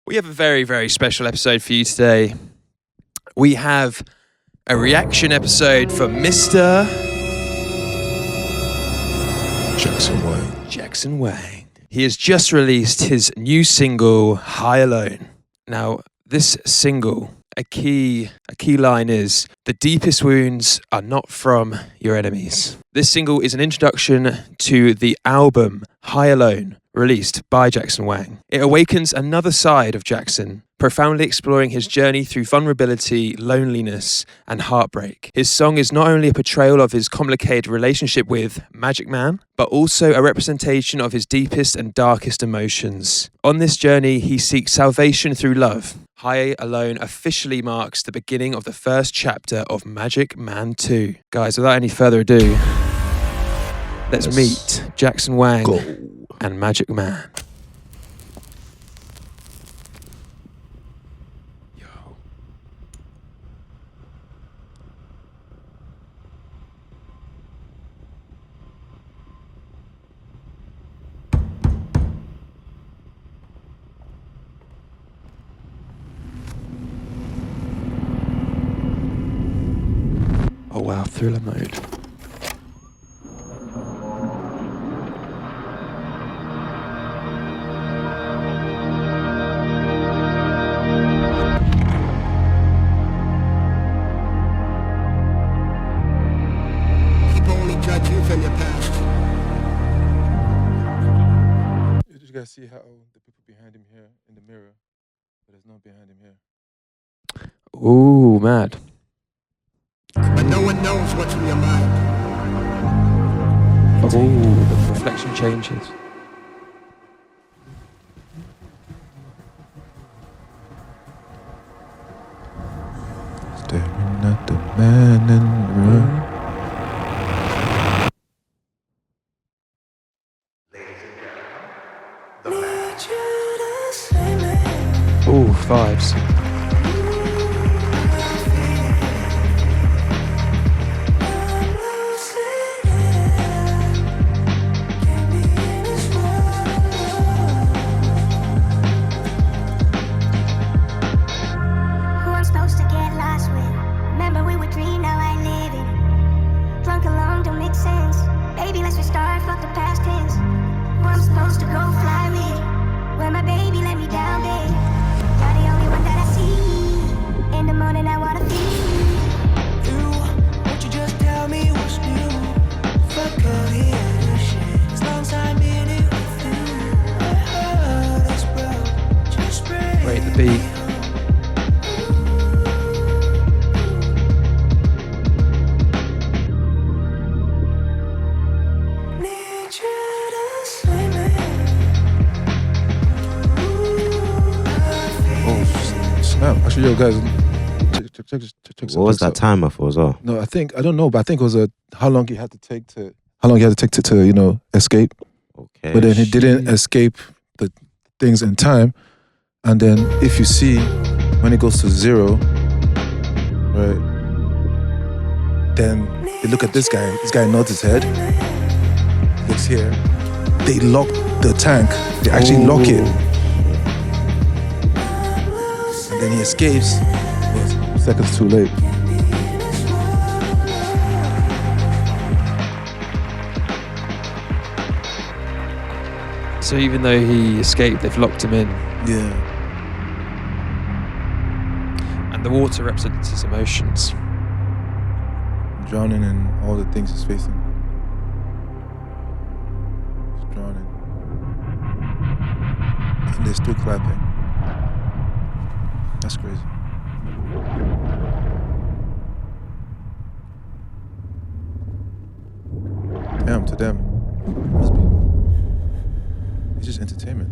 We have a very, very special episode for you today. We have a reaction episode for Mr. Jackson Wang. He has just released his new single, High Alone. Now, this single, a key line is, the deepest wounds are not from your enemies. This single is an introduction to the album High Alone, released by Jackson Wang. It awakens another side of Jackson, profoundly exploring his journey through vulnerability, loneliness, and heartbreak. His song is not only a portrayal of his complicated relationship with Magic Man, but also a representation of his deepest and darkest emotions. On this journey, he seeks salvation through love. High Alone officially marks the beginning of the first chapter of Magic Man 2. Guys, without any further ado, let's meet Jackson Wang and Magic Man. Yo. Oh wow, thriller mode. You just gotta see how the people behind him here in the mirror, but there's no behind him here. Ooh, mad. But no one knows what's in your mind. Oh, the reflection changes. Staring at the man in the room. Ooh, vibes. Wait, the beat. Oh, snap. Actually, yo, guys, check What was that timer for as well? No, I don't know, but I think it was how long he had to take to escape. Okay. But then he didn't escape the things in time. And then if you see, when it goes to 0, right, then they look at this guy. This guy nods his head, looks here. They lock the tank. They actually lock it. And then he escapes, but seconds too late. So even though he escaped, they've locked him in. Yeah. And the water represents his emotions. Drowning in all the things he's facing. He's drowning. And they're still clapping. That's crazy. Damn, to them, it must be. It's just entertainment.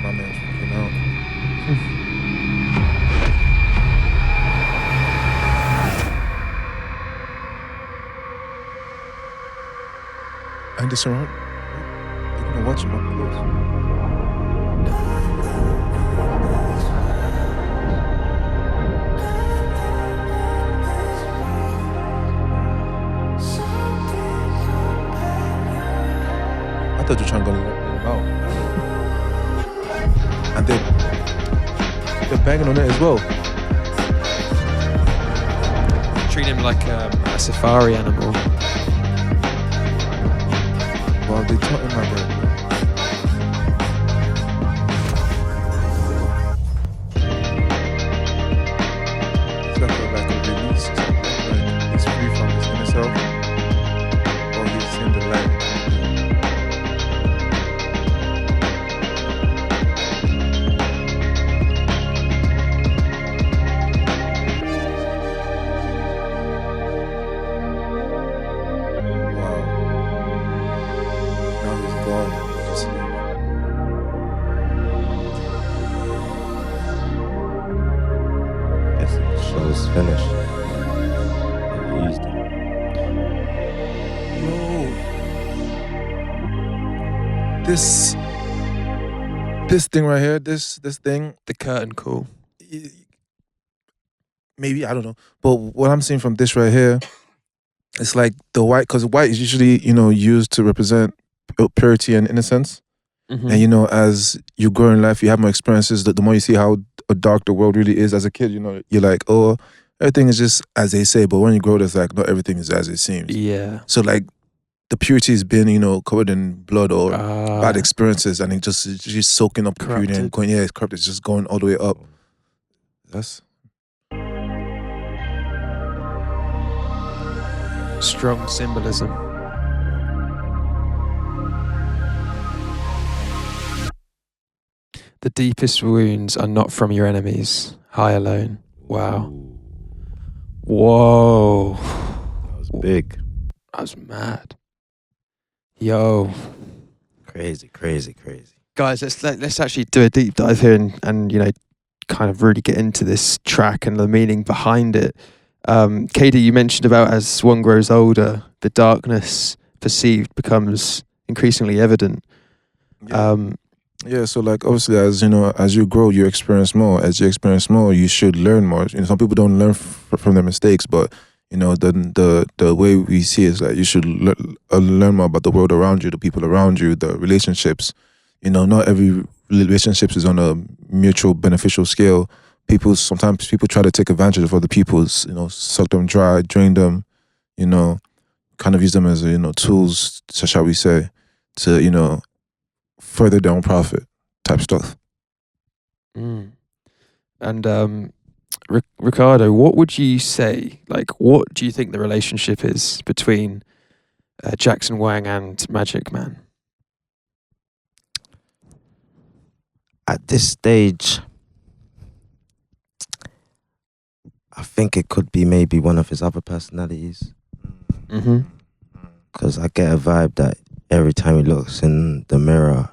My man's freaking out. And they surround. They're gonna watch him up close. thought you were trying to let him out. And they're banging on it as well. Treat him like a safari animal. Well, they taught him like that. It's like a release. Like he's free from his inner self. Or he's in the light. Wow. Now he's gone. Just Guess the show's finished. They used it. Yo. This thing right here, this thing, The curtain call. maybe, I don't know. But what I'm seeing from this right here, it's like the white, because white is usually, used to represent purity and innocence. Mhm. And, as you grow in life, you have more experiences. The more you see how dark the world really is as a kid, you're like, oh, everything is just as they say. But when you grow, it's like, not everything is as it seems. Yeah. So, like, the purity has been, covered in blood or bad experiences, and it's just soaking up the purity and Corrupted. going, it's corrupt. It's just going all the way up. That's Strong symbolism. The deepest wounds are not from your enemies. High alone. Wow. Ooh, Whoa. that was big. That was mad. Yo. Crazy, crazy, crazy. Guys, let's actually do a deep dive here and kind of really get into this track and the meaning behind it. KD, you mentioned about as one grows older, the darkness perceived becomes increasingly evident. Yeah, so like obviously as you grow, you experience more. As you experience more, you should learn more. Some people don't learn from their mistakes, but the way we see it is that you should learn more about the world around you, the people around you, the relationships. Not every relationship is on a mutual beneficial scale. Sometimes people try to take advantage of other people's, suck them dry, drain them, kind of use them as tools, so shall we say, to further their own profit type stuff. Mm. And Ricardo, what would you say? Like, what do you think the relationship is between Jackson Wang and Magic Man? At this stage, I think it could be maybe one of his other personalities. Mm-hmm. Because I get a vibe that every time he looks in the mirror,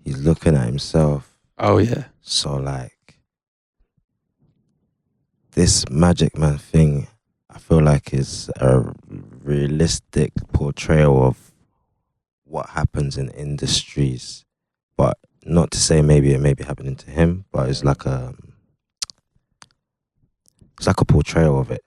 he's looking at himself. Oh yeah. So like, this Magic Man thing, I feel like is a realistic portrayal of what happens in industries. But not to say maybe it may be happening to him, but it's like a portrayal of it.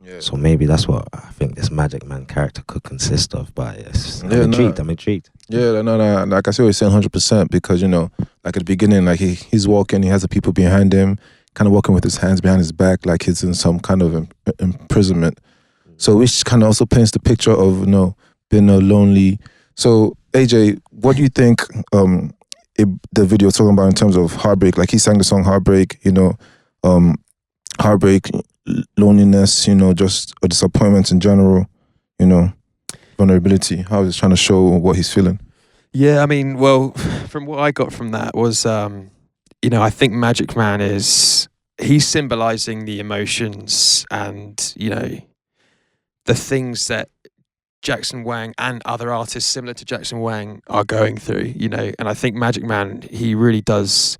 Yeah. So maybe that's what I think this Magic Man character could consist of. But I'm intrigued. Yeah, no. Like I said, we're saying 100% because like at the beginning, like he's walking, he has the people behind him, kind of walking with his hands behind his back, like he's in some kind of imprisonment. So which kind of also paints the picture of being lonely. So AJ, what do you think the video is talking about in terms of heartbreak? Like he sang the song Heartbreak, heartbreak, loneliness, just a disappointment in general, vulnerability. How he's trying to show what he's feeling. Yeah, I mean, well, from what I got from that was, I think Magic Man he's symbolizing the emotions and, the things that Jackson Wang and other artists similar to Jackson Wang are going through, and I think Magic Man, he really does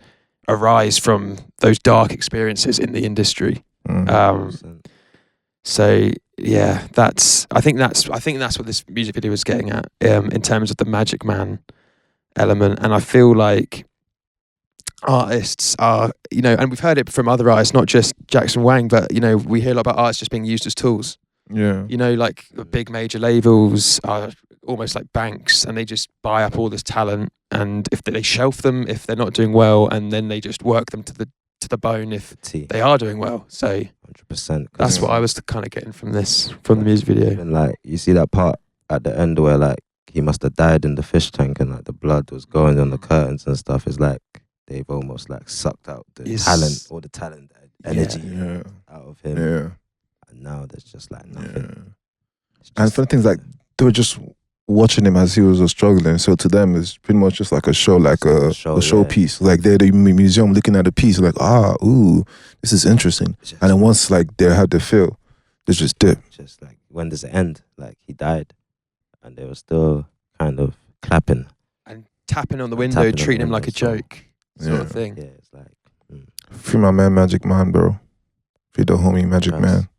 arise from those dark experiences in the industry. So yeah, I think that's what this music video is getting at, in terms of the Magic Man element. And I feel like artists are, and we've heard it from other artists, not just Jackson Wang, but we hear a lot about artists just being used as tools. Yeah. You know, like the big major labels are almost like banks, and they just buy up all this talent, and if they shelf them if they're not doing well, and then they just work them to the bone if T. they are doing well. So 100%. that's what I was kind of getting from the music video. Even like you see that part at the end where like he must have died in the fish tank and like the blood was going on the curtains and stuff. It's like they've almost like sucked out the talent, all the talent, energy out of him. Yeah. And now there's just like nothing. Yeah. And funny things like they were just watching him as he was struggling. So to them, it's pretty much just like a show, like a showpiece. Like they're the museum looking at the piece, like ooh, this is interesting. And then once like they had the feel, they just dip. Just like when does it end? Like he died, and they were still kind of clapping and tapping on the window, treating him like a joke, sort of thing. Yeah, it's like free my man, Magic Man, bro. Free the homie, Magic Man.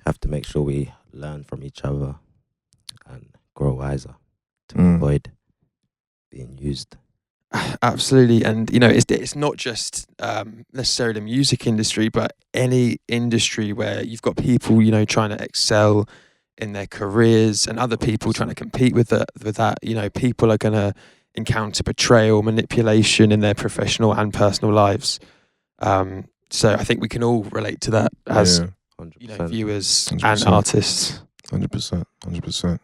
Have to make sure we learn from each other and grow wiser to avoid being used. Absolutely. And you know, it's not just necessarily the music industry, but any industry where you've got people, you know, trying to excel in their careers and other people trying to compete with that. You know, people are going to encounter betrayal, manipulation in their professional and personal lives. So I think we can all relate to that as you know, viewers 100%. and artists. 100%.